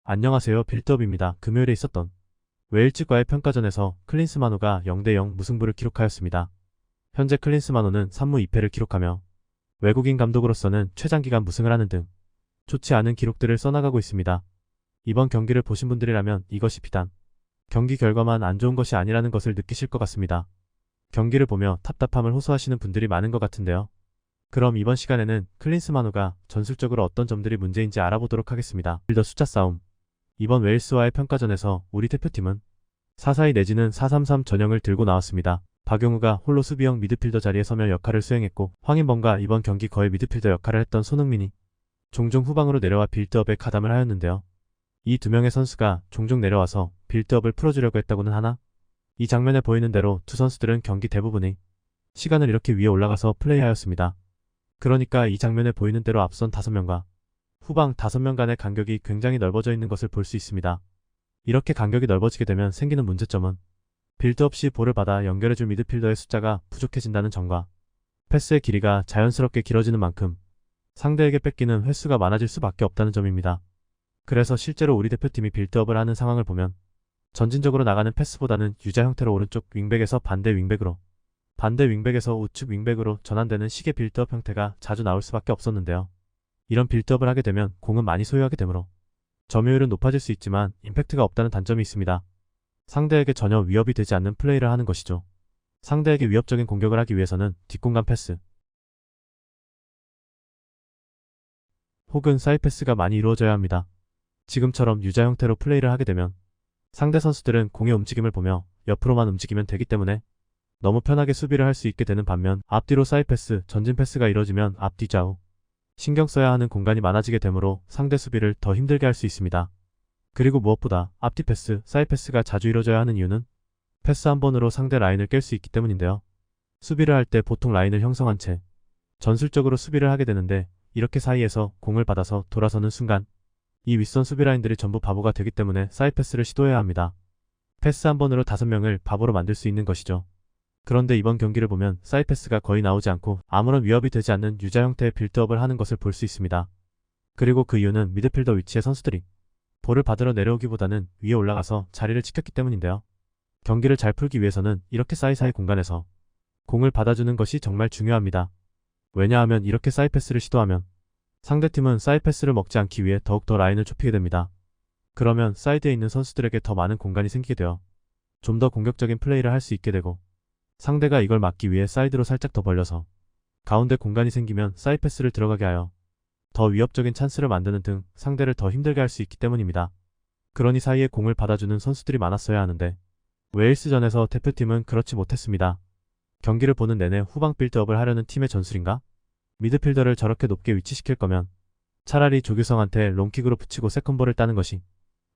안녕하세요. 빌드업입니다. 금요일에 있었던 웨일즈과의 평가전에서 클린스만호가 0대0 무승부를 기록하였습니다. 현재 클린스만호는 3무 2패를 기록하며 외국인 감독으로서는 최장기간 무승을 하는 등 좋지 않은 기록들을 써나가고 있습니다. 이번 경기를 보신 분들이라면 이것이 비단 경기 결과만 안 좋은 것이 아니라는 것을 느끼실 것 같습니다. 경기를 보며 답답함을 호소하시는 분들이 많은 것 같은데요. 그럼 이번 시간에는 클린스만호가 전술적으로 어떤 점들이 문제인지 알아보도록 하겠습니다. 빌더 숫자 싸움. 이번 웨일스와의 평가전에서 우리 대표팀은 4-4-2 내지는 4-3-3 전형을 들고 나왔습니다. 박용우가 홀로 수비형 미드필더 자리에 서며 역할을 수행했고, 황인범과 이번 경기 거의 미드필더 역할을 했던 손흥민이 종종 후방으로 내려와 빌드업에 가담을 하였는데요. 이 두 명의 선수가 종종 내려와서 빌드업을 풀어주려고 했다고는 하나, 이 장면에 보이는 대로 두 선수들은 경기 대부분의 시간을 이렇게 위에 올라가서 플레이하였습니다. 그러니까 이 장면에 보이는 대로 앞선 5명과 후방 5명 간의 간격이 굉장히 넓어져 있는 것을 볼 수 있습니다. 이렇게 간격이 넓어지게 되면 생기는 문제점은 빌드업 시 볼을 받아 연결해줄 미드필더의 숫자가 부족해진다는 점과 패스의 길이가 자연스럽게 길어지는 만큼 상대에게 뺏기는 횟수가 많아질 수밖에 없다는 점입니다. 그래서 실제로 우리 대표팀이 빌드업을 하는 상황을 보면 전진적으로 나가는 패스보다는 유자 형태로 오른쪽 윙백에서 반대 윙백으로, 반대 윙백에서 우측 윙백으로 전환되는 식의 빌드업 형태가 자주 나올 수밖에 없었는데요. 이런 빌드업을 하게 되면 공은 많이 소유하게 되므로 점유율은 높아질 수 있지만 임팩트가 없다는 단점이 있습니다. 상대에게 전혀 위협이 되지 않는 플레이를 하는 것이죠. 상대에게 위협적인 공격을 하기 위해서는 뒷공간 패스 혹은 사이드 패스가 많이 이루어져야 합니다. 지금처럼 유자 형태로 플레이를 하게 되면 상대 선수들은 공의 움직임을 보며 옆으로만 움직이면 되기 때문에 너무 편하게 수비를 할 수 있게 되는 반면, 앞뒤로 사이드 패스, 전진 패스가 이루어지면 앞뒤 좌우 신경 써야 하는 공간이 많아지게 되므로 상대 수비를 더 힘들게 할 수 있습니다. 그리고 무엇보다 앞뒤 패스, 사이드 패스가 자주 이루어져야 하는 이유는 패스 한 번으로 상대 라인을 깰 수 있기 때문인데요. 수비를 할 때 보통 라인을 형성한 채 전술적으로 수비를 하게 되는데, 이렇게 사이에서 공을 받아서 돌아서는 순간 이 윗선 수비 라인들이 전부 바보가 되기 때문에 사이드 패스를 시도해야 합니다. 패스 한 번으로 5명을 바보로 만들 수 있는 것이죠. 그런데 이번 경기를 보면 사이드 패스가 거의 나오지 않고 아무런 위협이 되지 않는 유자 형태의 빌드업을 하는 것을 볼 수 있습니다. 그리고 그 이유는 미드필더 위치의 선수들이 볼을 받으러 내려오기보다는 위에 올라가서 자리를 지켰기 때문인데요. 경기를 잘 풀기 위해서는 이렇게 사이사이 공간에서 공을 받아주는 것이 정말 중요합니다. 왜냐하면 이렇게 사이드 패스를 시도하면 상대팀은 사이드 패스를 먹지 않기 위해 더욱더 라인을 좁히게 됩니다. 그러면 사이드에 있는 선수들에게 더 많은 공간이 생기게 되어 좀 더 공격적인 플레이를 할 수 있게 되고, 상대가 이걸 막기 위해 사이드로 살짝 더 벌려서 가운데 공간이 생기면 사이드 패스를 들어가게 하여 더 위협적인 찬스를 만드는 등 상대를 더 힘들게 할 수 있기 때문입니다. 그러니 사이에 공을 받아주는 선수들이 많았어야 하는데 웨일스전에서 대표팀은 그렇지 못했습니다. 경기를 보는 내내 후방 빌드업을 하려는 팀의 전술인가? 미드필더를 저렇게 높게 위치시킬 거면 차라리 조규성한테 롱킥으로 붙이고 세컨볼을 따는 것이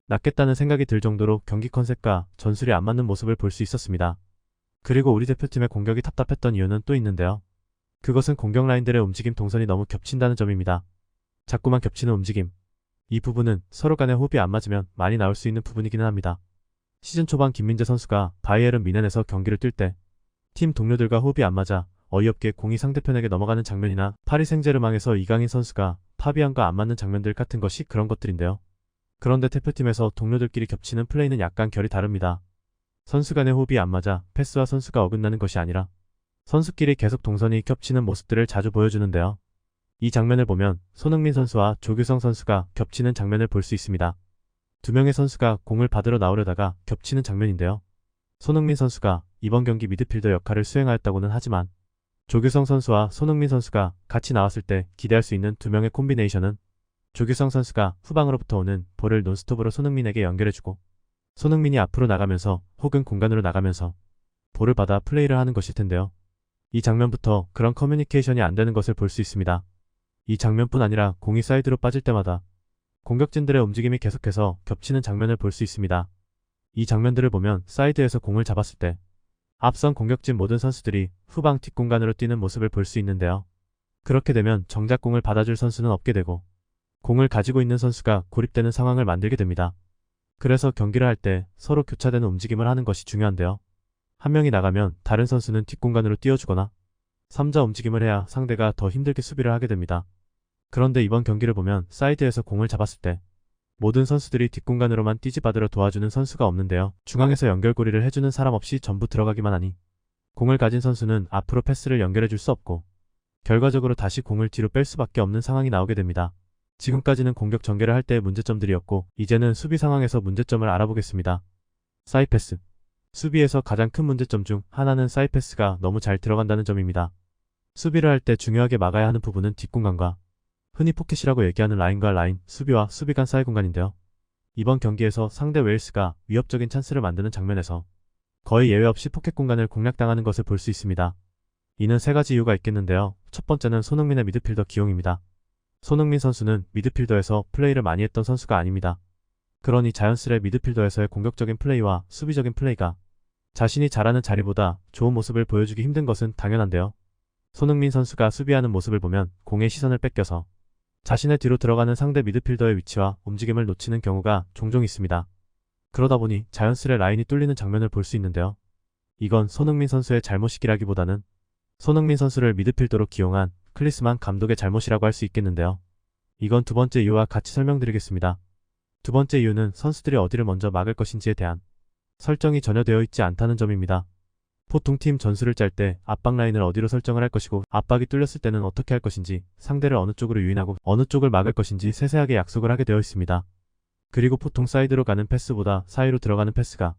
낫겠다는 생각이 들 정도로 경기 컨셉과 전술이 안 맞는 모습을 볼 수 있었습니다. 그리고 우리 대표팀의 공격이 답답했던 이유는 또 있는데요. 그것은 공격 라인들의 움직임 동선이 너무 겹친다는 점입니다. 자꾸만 겹치는 움직임. 이 부분은 서로 간의 호흡이 안 맞으면 많이 나올 수 있는 부분이기는 합니다. 시즌 초반 김민재 선수가 바이에른 미넨에서 경기를 뛸 때 팀 동료들과 호흡이 안 맞아 어이없게 공이 상대편에게 넘어가는 장면이나, 파리 생제르맹에서 이강인 선수가 파비안과 안 맞는 장면들 같은 것이 그런 것들인데요. 그런데 대표팀에서 동료들끼리 겹치는 플레이는 약간 결이 다릅니다. 선수 간의 호흡이 안 맞아 패스와 선수가 어긋나는 것이 아니라 선수끼리 계속 동선이 겹치는 모습들을 자주 보여주는데요. 이 장면을 보면 손흥민 선수와 조규성 선수가 겹치는 장면을 볼 수 있습니다. 두 명의 선수가 공을 받으러 나오려다가 겹치는 장면인데요. 손흥민 선수가 이번 경기 미드필더 역할을 수행하였다고는 하지만 조규성 선수와 손흥민 선수가 같이 나왔을 때 기대할 수 있는 두 명의 콤비네이션은 조규성 선수가 후방으로부터 오는 볼을 논스톱으로 손흥민에게 연결해주고, 손흥민이 앞으로 나가면서 혹은 공간으로 나가면서 볼을 받아 플레이를 하는 것일 텐데요. 이 장면부터 그런 커뮤니케이션이 안 되는 것을 볼 수 있습니다. 이 장면뿐 아니라 공이 사이드로 빠질 때마다 공격진들의 움직임이 계속해서 겹치는 장면을 볼 수 있습니다. 이 장면들을 보면 사이드에서 공을 잡았을 때 앞선 공격진 모든 선수들이 후방 뒷공간으로 뛰는 모습을 볼 수 있는데요. 그렇게 되면 정작 공을 받아줄 선수는 없게 되고 공을 가지고 있는 선수가 고립되는 상황을 만들게 됩니다. 그래서 경기를 할 때 서로 교차되는 움직임을 하는 것이 중요한데요. 한 명이 나가면 다른 선수는 뒷공간으로 띄워주거나 3자 움직임을 해야 상대가 더 힘들게 수비를 하게 됩니다. 그런데 이번 경기를 보면 사이드에서 공을 잡았을 때 모든 선수들이 뒷공간으로만 뛰지받으러 도와주는 선수가 없는데요. 중앙에서 연결고리를 해주는 사람 없이 전부 들어가기만 하니 공을 가진 선수는 앞으로 패스를 연결해줄 수 없고 결과적으로 다시 공을 뒤로 뺄 수밖에 없는 상황이 나오게 됩니다. 지금까지는 공격 전개를 할 때의 문제점들이었고 이제는 수비 상황에서 문제점을 알아보겠습니다. 사이패스. 수비에서 가장 큰 문제점 중 하나는 사이패스가 너무 잘 들어간다는 점입니다. 수비를 할 때 중요하게 막아야 하는 부분은 뒷공간과 흔히 포켓이라고 얘기하는 라인과 라인, 수비와 수비 간 사이 공간인데요. 이번 경기에서 상대 웨일스가 위협적인 찬스를 만드는 장면에서 거의 예외 없이 포켓 공간을 공략당하는 것을 볼 수 있습니다. 이는 세 가지 이유가 있겠는데요. 첫 번째는 손흥민의 미드필더 기용입니다. 손흥민 선수는 미드필더에서 플레이를 많이 했던 선수가 아닙니다. 그러니 자연스레 미드필더에서의 공격적인 플레이와 수비적인 플레이가 자신이 잘하는 자리보다 좋은 모습을 보여주기 힘든 것은 당연한데요. 손흥민 선수가 수비하는 모습을 보면 공의 시선을 뺏겨서 자신의 뒤로 들어가는 상대 미드필더의 위치와 움직임을 놓치는 경우가 종종 있습니다. 그러다 보니 자연스레 라인이 뚫리는 장면을 볼 수 있는데요. 이건 손흥민 선수의 잘못이기라기보다는 손흥민 선수를 미드필더로 기용한 클리스만 감독의 잘못이라고 할 수 있겠는데요. 이건 두 번째 이유와 같이 설명드리겠습니다. 두 번째 이유는 선수들이 어디를 먼저 막을 것인지에 대한 설정이 전혀 되어 있지 않다는 점입니다. 보통 팀 전술을 짤 때 압박 라인을 어디로 설정을 할 것이고 압박이 뚫렸을 때는 어떻게 할 것인지 상대를 어느 쪽으로 유인하고 어느 쪽을 막을 것인지 세세하게 약속을 하게 되어 있습니다. 그리고 보통 사이드로 가는 패스보다 사이로 들어가는 패스가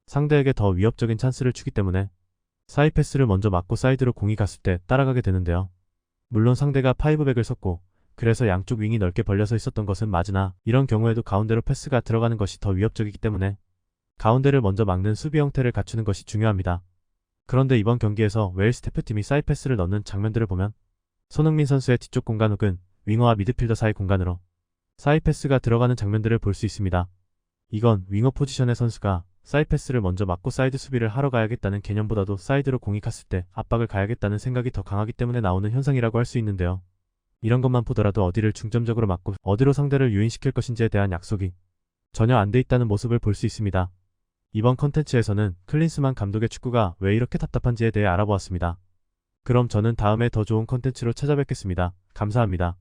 상대에게 더 위협적인 찬스를 주기 때문에 사이 패스를 먼저 막고 사이드로 공이 갔을 때 따라가게 되는데요. 물론 상대가 파이브백을 섰고 그래서 양쪽 윙이 넓게 벌려서 있었던 것은 맞으나 이런 경우에도 가운데로 패스가 들어가는 것이 더 위협적이기 때문에 가운데를 먼저 막는 수비 형태를 갖추는 것이 중요합니다. 그런데 이번 경기에서 웨일스 대표팀이 사이 패스를 넣는 장면들을 보면 손흥민 선수의 뒤쪽 공간 혹은 윙어와 미드필더 사이 공간으로 사이 패스가 들어가는 장면들을 볼 수 있습니다. 이건 윙어 포지션의 선수가 사이 패스를 먼저 막고 사이드 수비를 하러 가야겠다는 개념보다도 사이드로 공이 갔을 때 압박을 가야겠다는 생각이 더 강하기 때문에 나오는 현상이라고 할 수 있는데요. 이런 것만 보더라도 어디를 중점적으로 막고 어디로 상대를 유인시킬 것인지에 대한 약속이 전혀 안 돼 있다는 모습을 볼 수 있습니다. 이번 컨텐츠에서는 클린스만 감독의 축구가 왜 이렇게 답답한지에 대해 알아보았습니다. 그럼 저는 다음에 더 좋은 컨텐츠로 찾아뵙겠습니다. 감사합니다.